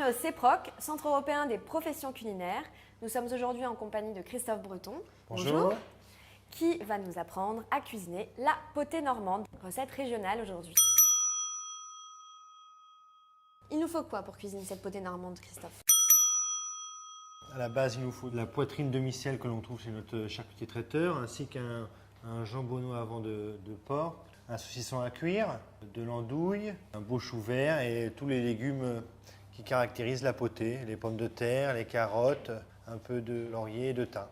au CEPROC, Centre européen des professions culinaires. Nous sommes aujourd'hui en compagnie de Christophe Breton. Bonjour. Qui va nous apprendre à cuisiner la potée normande, recette régionale aujourd'hui. Il nous faut quoi pour cuisiner cette potée normande, Christophe? À la base, il nous faut de la poitrine demi-sel que l'on trouve chez notre charcutier traiteur, ainsi qu'un jambonneau avant de porc, un saucisson à cuire, de l'andouille, un beau chou vert et tous les légumes qui caractérisent la potée, les pommes de terre, les carottes, un peu de laurier et de thym.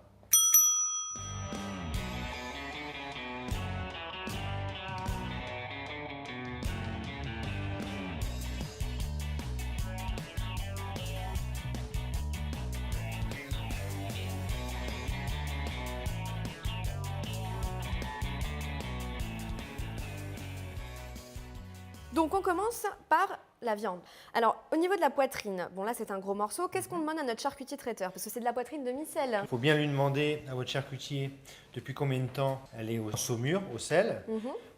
Donc on commence par la viande. Alors au niveau de la poitrine, bon là c'est un gros morceau, qu'est-ce qu'on demande à notre charcutier traiteur? Parce que c'est de la poitrine demi-sel. Il faut bien lui demander à votre charcutier depuis combien de temps elle est au saumure, au sel,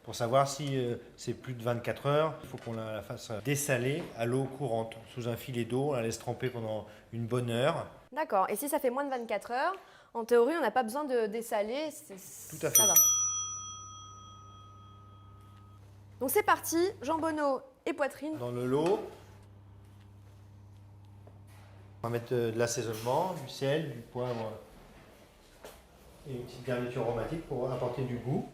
pour savoir si c'est plus de 24 heures. Il faut qu'on la fasse dessaler à l'eau courante, sous un filet d'eau, on la laisse tremper pendant une bonne heure. D'accord, et si ça fait moins de 24 heures, en théorie on n'a pas besoin de dessaler, Tout à fait. Ça va. Donc c'est parti, jambonneau et poitrine. Dans le lot, on va mettre de l'assaisonnement, du sel, du poivre et une petite garniture aromatique pour apporter du goût.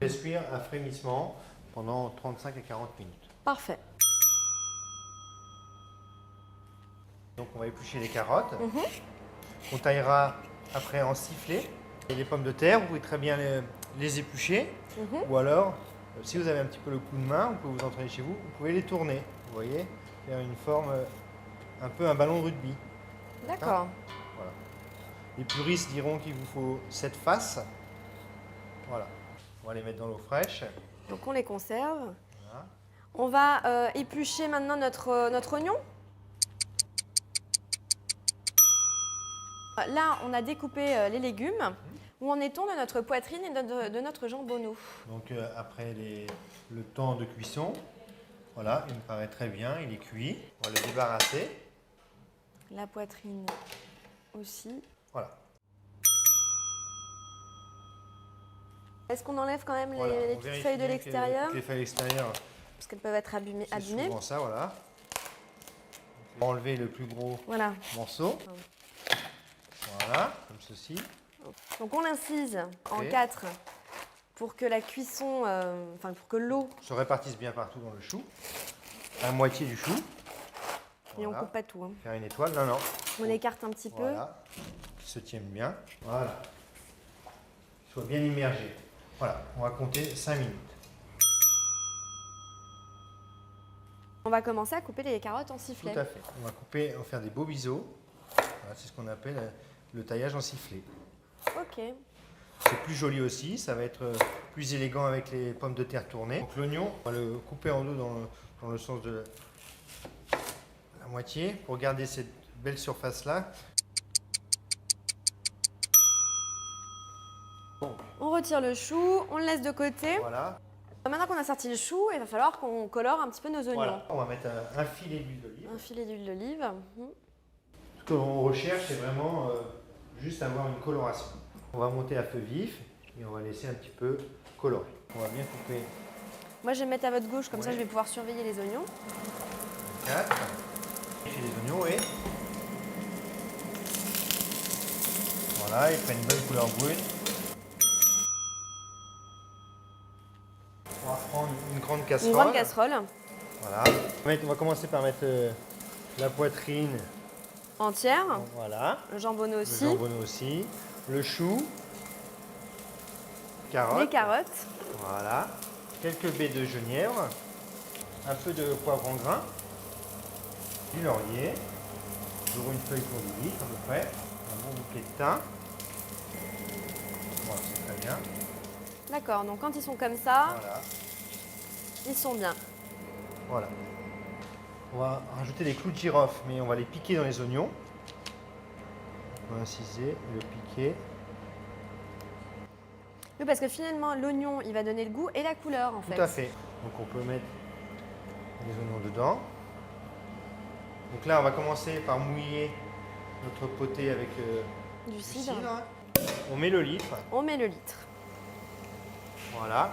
Laisse cuire à frémissement pendant 35 à 40 minutes. Parfait. Donc on va éplucher les carottes. On taillera après en sifflet. Et les pommes de terre, vous pouvez très bien les éplucher. Ou alors, si vous avez un petit peu le coup de main, vous pouvez vous entraîner chez vous, vous pouvez les tourner. Vous voyez, faire une forme, un peu un ballon de rugby. D'accord. Voilà. Les puristes diront qu'il vous faut 7 faces. Voilà. On va les mettre dans l'eau fraîche. Donc on les conserve. Voilà. On va éplucher maintenant notre oignon. Là, on a découpé les légumes. Où en est-on de notre poitrine et de notre jambonneau? Donc après le temps de cuisson, voilà, il me paraît très bien, il est cuit. On va le débarrasser. La poitrine aussi. Voilà. Est-ce qu'on enlève quand même Voilà, les on petites vérifie feuilles de bien que l'extérieur? Les feuilles extérieures, Parce qu'elles peuvent être abîmées. c'est souvent ça, voilà. On va enlever le plus gros Voilà. morceau. Voilà, comme ceci. Donc on l'incise en 4 pour que la cuisson, pour que l'eau... Se répartisse bien partout dans le chou. À moitié du chou. Et Voilà. on coupe pas tout. Hein. Faire une étoile, non, non. On écarte un petit peu. Voilà, qui se tienne bien. Voilà. Soit bien immergé. Voilà, on va compter 5 minutes. On va commencer à couper les carottes en sifflet. Tout à fait. On va faire des beaux biseaux. Voilà, c'est ce qu'on appelle le taillage en sifflet. Ok. C'est plus joli aussi, ça va être plus élégant avec les pommes de terre tournées. Donc l'oignon, on va le couper en deux dans le sens de la moitié pour garder cette belle surface là. On retire le chou, on le laisse de côté. Voilà. Maintenant qu'on a sorti le chou, il va falloir qu'on colore un petit peu nos oignons. Voilà. On va mettre un filet d'huile d'olive. Un filet d'huile d'olive. Ce qu'on recherche, c'est vraiment juste avoir une coloration. On va monter à feu vif et on va laisser un petit peu colorer. On va bien couper. Moi, je vais me mettre à votre gauche, comme ça je vais pouvoir surveiller les oignons. 4. Chez les oignons et voilà, ils prennent une bonne couleur brune. On va prendre une grande casserole. Une grande casserole. Voilà. On va commencer par mettre la poitrine Entière. Voilà. Le jambonneau Le aussi. jambonneau aussi. Le chou. Carottes. Les carottes. Voilà. Quelques baies de genièvre. Un peu de poivre en grain. Du laurier. Toujours une feuille pour 10 litres à peu près. Un bon bouquet de thym. Voilà, c'est très bien. D'accord, donc quand ils sont comme ça, Voilà. ils sont bien. Voilà. On va rajouter des clous de girofle, mais on va les piquer dans les oignons. On va inciser et le piquer. Oui, parce que finalement, l'oignon, il va donner le goût et la couleur, en fait. Tout à fait. Donc on peut mettre les oignons dedans. Donc là, on va commencer par mouiller notre potée avec Du du cidre. cidre. On met le litre, On met le litre. voilà.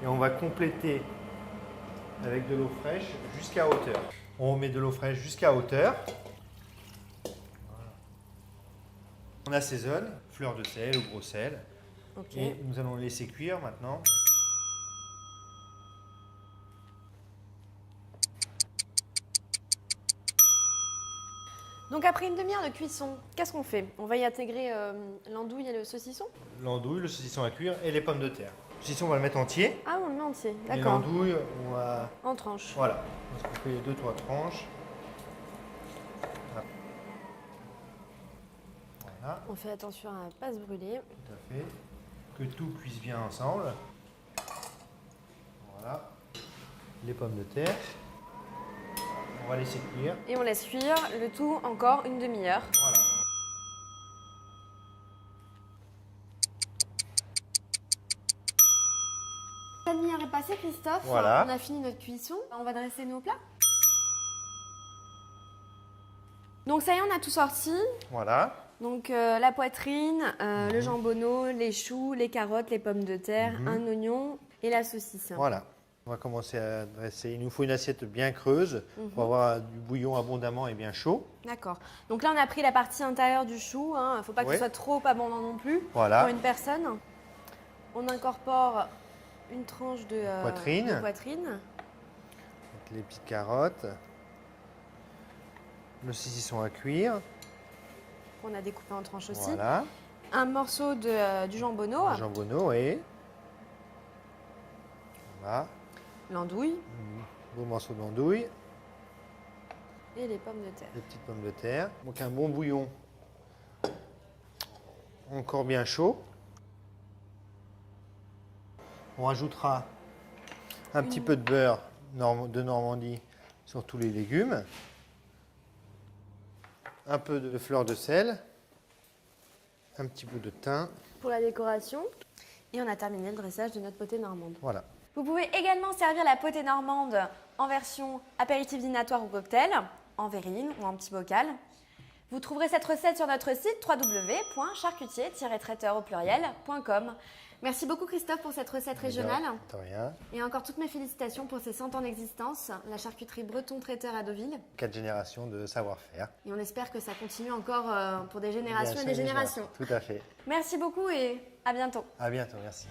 Et on va compléter avec de l'eau fraîche jusqu'à hauteur. On met de l'eau fraîche jusqu'à hauteur. Voilà. On assaisonne, fleur de sel ou gros sel. Ok. Et nous allons laisser cuire maintenant. Donc après une demi-heure de cuisson, qu'est-ce qu'on fait? On va y intégrer l'andouille et le saucisson? L'andouille, le saucisson à cuire et les pommes de terre. Le saucisson, on va le mettre entier. Ah, on le met entier, Et d'accord. l'andouille, on va... En tranches. Voilà. On va se couper 2-3 tranches. Voilà, On fait attention à ne pas se brûler. tout à fait. Que tout cuise bien ensemble. Voilà. Les pommes de terre. On va laisser cuire. Et on laisse cuire le tout encore une demi-heure. Voilà. La demi-heure est passée, Christophe. Voilà. On a fini notre cuisson. On va dresser nos plats. Donc ça y est, on a tout sorti. Voilà. Donc la poitrine, le jambonneau, les choux, les carottes, les pommes de terre, un oignon et la saucisse. Voilà. On va commencer à dresser. Il nous faut une assiette bien creuse pour avoir du bouillon abondamment et bien chaud. D'accord. Donc là, on a pris la partie intérieure du chou. Il ne faut pas que Ouais. ce soit trop abondant non plus Voilà. pour une personne. On incorpore une tranche de Poitrine. de poitrine. Avec les petites carottes. Le saucisson à cuire. On a découpé en tranches aussi. Voilà. Un morceau du jambonneau, Le jambonneau et... Voilà. l'andouille Beau morceau d'andouille. et les pommes de terre. Les petites pommes de terre. Donc un bon bouillon. Encore bien chaud. On rajoutera un petit peu de beurre de Normandie sur tous les légumes. Un peu de fleur de sel. Un petit peu de thym. Pour la décoration. Et on a terminé le dressage de notre potée normande. Voilà. Vous pouvez également servir la potée normande en version apéritif dînatoire ou cocktail, en verrine ou en petit bocal. Vous trouverez cette recette sur notre site www.charcutier-traiteur au pluriel.com. Merci beaucoup Christophe pour cette recette régionale. De rien. Et encore toutes mes félicitations pour ces 100 ans d'existence, la charcuterie Breton Traiteur à Deauville. 4 générations de savoir-faire. Et on espère que ça continue encore pour des générations Bien et des sûr, générations. Tout à fait. Merci beaucoup et à bientôt. À bientôt, merci.